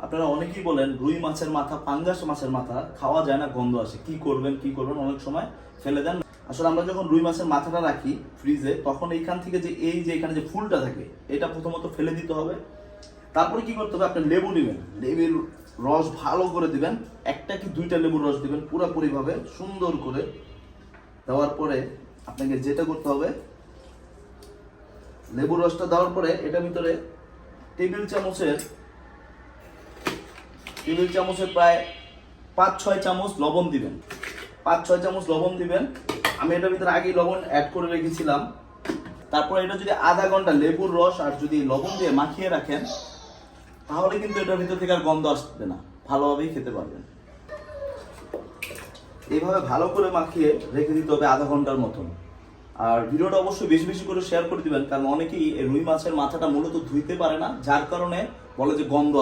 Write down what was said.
আপনারা অনেকেই বলেন রুই মাছের মাথা, পাঙ্গাস মাছের মাথা খাওয়া যায় না, গন্ধ আসে, কি করবেন অনেক সময় ফেলে দেন। আসলে আমরা যখন রুই মাছের মাথাটা রাখি ফ্রিজে, তখন এইখান থেকে যে এখানে যে ফুলটা থাকে, এটা প্রথমত ফেলে দিতে হবে। তারপরে কি করতে হবে, আপনি লেবু নেবেন, লেবুর রস ভালো করে দিবেন, একটা কি দুইটা লেবুর রস দিবেন পুরোপুরি ভাবে সুন্দর করে। দেওয়ার পরে আপনাকে যেটা করতে হবে, লেবুর রসটা দেওয়ার পরে এটার ভিতরে টেবিল চামচের প্রায় 5-6 চামচ লবণ দিবেন। 5-6 চামচ লবণ দিবেন। আমি এটার ভিতরে আগেই লবণ অ্যাড করে রেখেছিলাম। তারপরে এটা যদি আধা ঘন্টা লেবুর রস আর যদি লবণ দিয়ে মাখিয়ে রাখেন, তাহলে কিন্তু এটার ভিতর থেকে আর গন্ধ আসবে না, ভালোভাবেই খেতে পারবেন। এইভাবে ভালো করে মাখিয়ে রেখে দিতে হবে আধা ঘন্টার মতন। আর ভিডিওটা অবশ্যই বেশি বেশি করে শেয়ার করে দিবেন, কারণ অনেকেই রুই মাছের মাথাটা মূলত ধুইতে পারে না, যার কারণে বলে যে গন্ধ